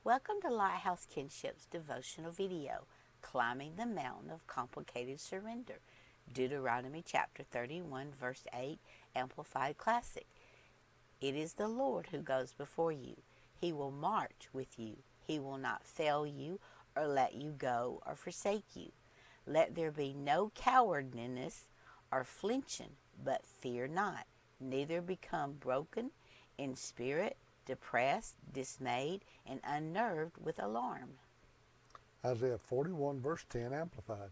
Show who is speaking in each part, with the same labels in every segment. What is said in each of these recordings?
Speaker 1: Welcome to Lighthouse Kinship's devotional video, Climbing the Mountain of Complicated Surrender, Deuteronomy chapter 31, verse 8, Amplified Classic. It is the Lord who goes before you. He will march with you. He will not fail you or let you go or forsake you. Let there be no cowardliness or flinching, but fear not, neither become broken in spirit, depressed, dismayed, and unnerved with alarm.
Speaker 2: Isaiah 41 verse 10 Amplified.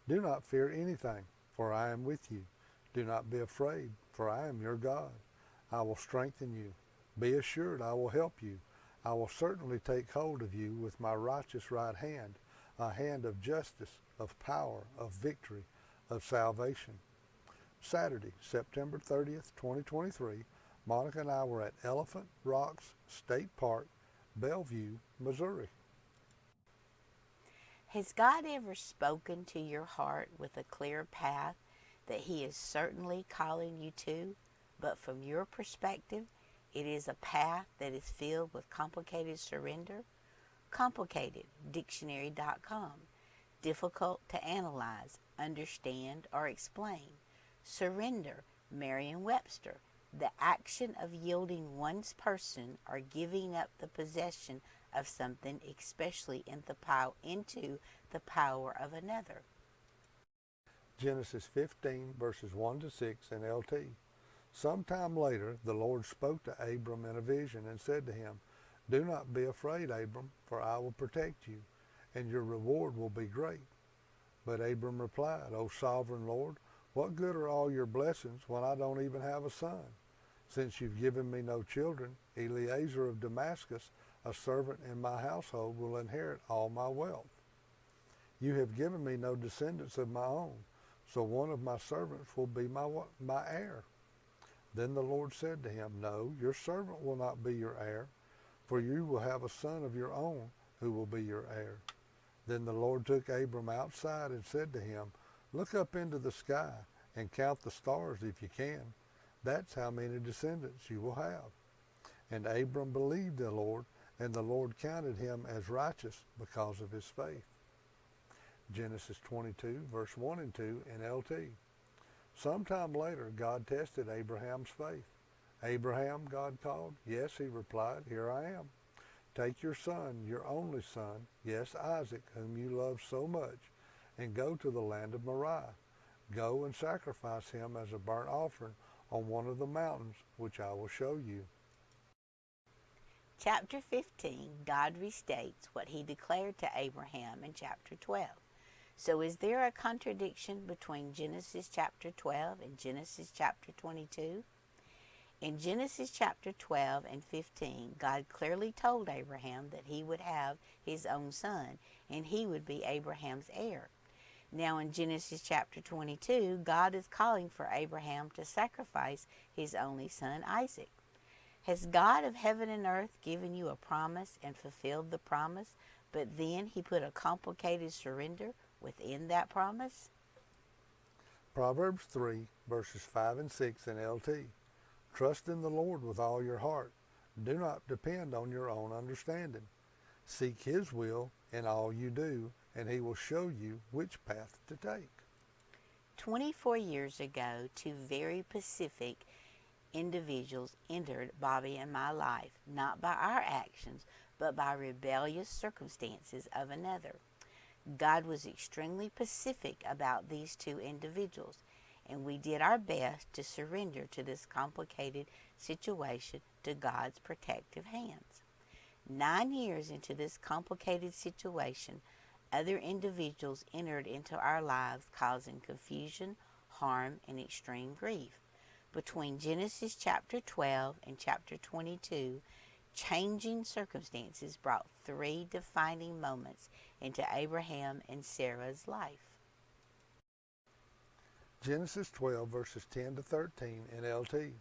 Speaker 2: Do not fear anything, for I am with you. Do not be afraid, for I am your God. I will strengthen you. Be assured I will help you. I will certainly take hold of you with my righteous right hand, a hand of justice, of power, of victory, of salvation. Saturday, September 30th, 2023, Monica and I were at Elephant Rocks State Park, Bellevue, Missouri.
Speaker 1: Has God ever spoken to your heart with a clear path that He is certainly calling you to, but from your perspective, it is a path that is filled with complicated surrender? Complicated, dictionary.com. Difficult to analyze, understand, or explain. Surrender, Merriam-Webster. The action of yielding one's person or giving up the possession of something, especially into the power of another.
Speaker 2: Genesis 15 verses 1 to 6 NLT. Sometime later the Lord spoke to Abram in a vision and said to him, Do not be afraid, Abram, for I will protect you, and your reward will be great. But Abram replied, O sovereign Lord, what good are all your blessings when I don't even have a son? Since you've given me no children, Eliezer of Damascus, a servant in my household, will inherit all my wealth. You have given me no descendants of my own, so one of my servants will be my heir. Then the Lord said to him, No, your servant will not be your heir, for you will have a son of your own who will be your heir. Then the Lord took Abram outside and said to him, Look up into the sky and count the stars if you can. That's how many descendants you will have. And Abram believed the Lord, and the Lord counted him as righteous because of his faith. Genesis 22, verse 1 and 2 NLT. Sometime later, God tested Abraham's faith. Abraham, God called. Yes, he replied, Here I am. Take your son, your only son, yes, Isaac, whom you love so much, and go to the land of Moriah. Go and sacrifice him as a burnt offering on one of the mountains which I will show you.
Speaker 1: Chapter 15, God restates what He declared to Abraham in chapter 12. So is there a contradiction between Genesis chapter 12 and Genesis chapter 22? In Genesis chapter 12 and 15, God clearly told Abraham that he would have his own son, and he would be Abraham's heir. Now in Genesis chapter 22, God is calling for Abraham to sacrifice his only son, Isaac. Has God of heaven and earth given you a promise and fulfilled the promise, but then He put a complicated surrender within that promise?
Speaker 2: Proverbs 3, verses 5 and 6 NLT. Trust in the Lord with all your heart. Do not depend on your own understanding. Seek His will in all you do, and He will show you which path to take.
Speaker 1: 24 years ago, two very specific individuals entered Bobby and my life, not by our actions, but by rebellious circumstances of another. God was extremely specific about these two individuals, and we did our best to surrender to this complicated situation to God's protective hands. 9 years into this complicated situation, other individuals entered into our lives, causing confusion, harm, and extreme grief. Between Genesis chapter 12 and chapter 22, changing circumstances brought three defining moments into Abraham and Sarah's life.
Speaker 2: Genesis 12, verses 10 to 13 NLT.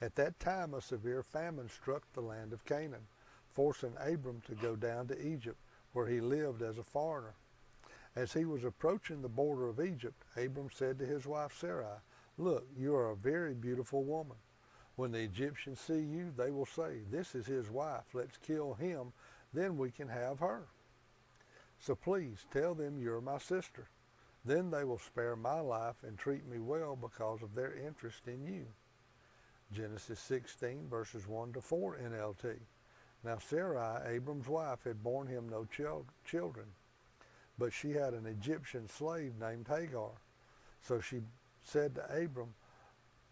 Speaker 2: At that time a severe famine struck the land of Canaan, forcing Abram to go down to Egypt, where he lived as a foreigner. As he was approaching the border of Egypt, Abram said to his wife Sarai, Look, you are a very beautiful woman. When the Egyptians see you, they will say, This is his wife. Let's kill him Then we can have her. So please tell them you're my sister. Then they will spare my life and treat me well because of their interest in you. Genesis 16, verses 1 to 4 NLT. Now Sarai, Abram's wife, had borne him no children, but she had an Egyptian slave named Hagar. So she said to Abram,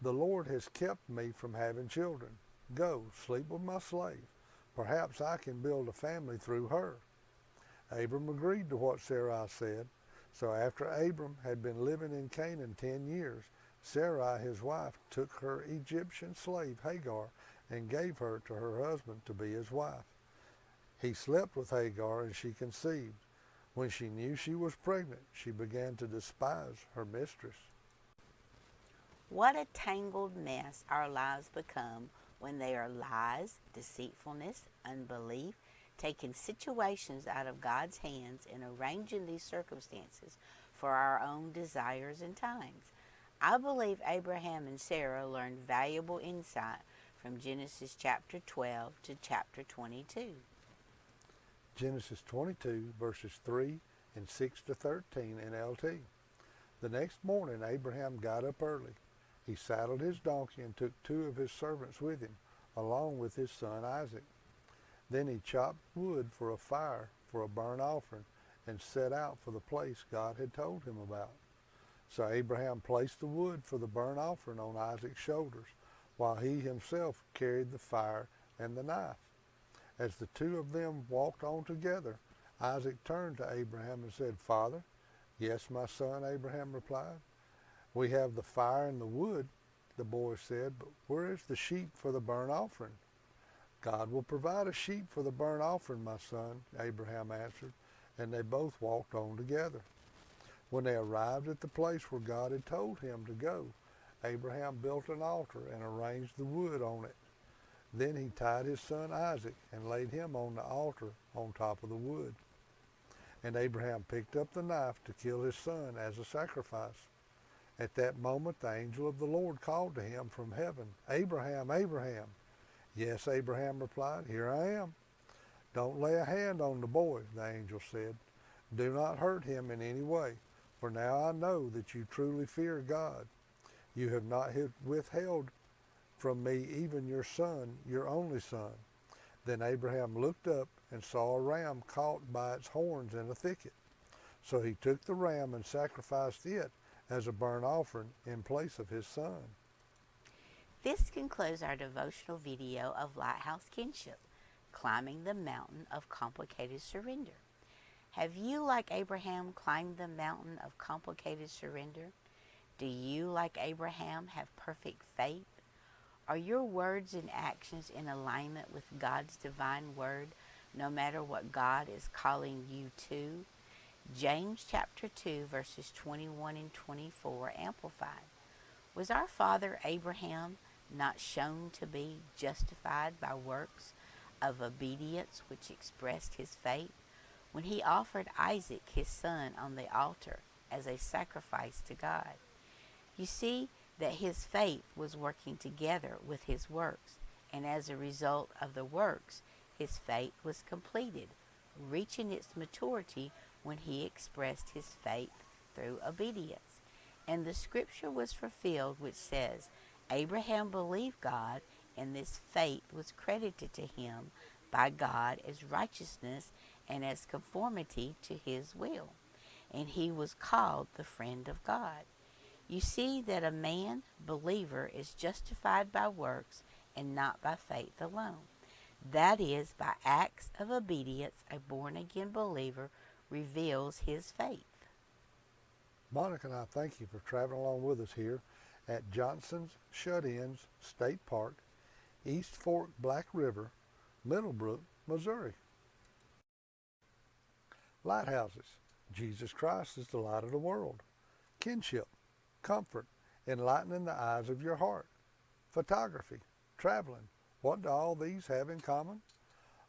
Speaker 2: the Lord has kept me from having children. Go, sleep with my slave. Perhaps I can build a family through her. Abram agreed to what Sarai said. So after Abram had been living in Canaan 10 years, Sarai, his wife, took her Egyptian slave Hagar and gave her to her husband to be his wife. He slept with Hagar and she conceived. When she knew she was pregnant, she began to despise her mistress.
Speaker 1: What a tangled mess our lives become when they are lies, deceitfulness, unbelief, taking situations out of God's hands and arranging these circumstances for our own desires and times. I believe Abraham and Sarah learned valuable insight from Genesis chapter 12 to chapter 22.
Speaker 2: Genesis 22, verses 3 and 6 to 13 NLT. The next morning Abraham got up early. He saddled his donkey and took 2 of his servants with him, along with his son Isaac. Then he chopped wood for a fire for a burnt offering and set out for the place God had told him about. So Abraham placed the wood for the burnt offering on Isaac's shoulders, while he himself carried the fire and the knife. As the 2 of them walked on together, Isaac turned to Abraham and said, Father? Yes, my son, Abraham replied. We have the fire and the wood, the boy said, but where is the sheep for the burnt offering? God will provide a sheep for the burnt offering, my son, Abraham answered, and they both walked on together. When they arrived at the place where God had told him to go, Abraham built an altar and arranged the wood on it. Then he tied his son Isaac and laid him on the altar on top of the wood. And Abraham picked up the knife to kill his son as a sacrifice. At that moment the angel of the Lord called to him from heaven, Abraham, Abraham. Yes, Abraham replied, here I am. Don't lay a hand on the boy, the angel said. Do not hurt him in any way, for now I know that you truly fear God. You have not withheld from me even your son, your only son. Then Abraham looked up and saw a ram caught by its horns in a thicket. So he took the ram and sacrificed it as a burnt offering in place of his son.
Speaker 1: This concludes our devotional video of Lighthouse Kinship, Climbing the Mountain of Complicated Surrender. Have you, like Abraham, climbed the mountain of complicated surrender? Do you, like Abraham, have perfect faith? Are your words and actions in alignment with God's divine word, no matter what God is calling you to? James chapter 2, verses 21 and 24, Amplified. Was our father Abraham not shown to be justified by works of obedience which expressed his faith when he offered Isaac his son on the altar as a sacrifice to God? You see that his faith was working together with his works, and as a result of the works, his faith was completed, reaching its maturity when he expressed his faith through obedience. And the scripture was fulfilled which says, Abraham believed God, and this faith was credited to him by God as righteousness and as conformity to his will. And he was called the friend of God. You see that a man, believer, is justified by works and not by faith alone. That is, by acts of obedience, a born-again believer reveals his faith.
Speaker 2: Monica and I thank you for traveling along with us here at Johnson's Shut-Ins State Park, East Fork Black River, Middlebrook, Missouri. Lighthouses. Jesus Christ is the light of the world. Kinship. Comfort. Enlightening the eyes of your heart. Photography. Traveling. What do all these have in common?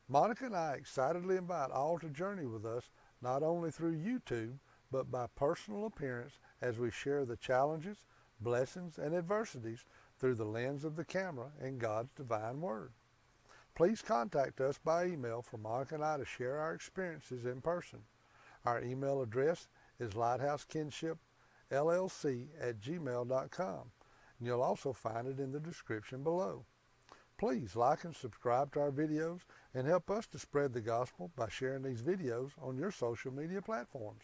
Speaker 2: Monica and I excitedly invite all to journey with us, not only through YouTube, but by personal appearance as we share the challenges, blessings, and adversities through the lens of the camera and God's divine word. Please contact us by email for Monica and I to share our experiences in person. Our email address is LightHouseKinShipLLC@gmail.com, and you'll also find it in the description below. Please like and subscribe to our videos and help us to spread the gospel by sharing these videos on your social media platforms.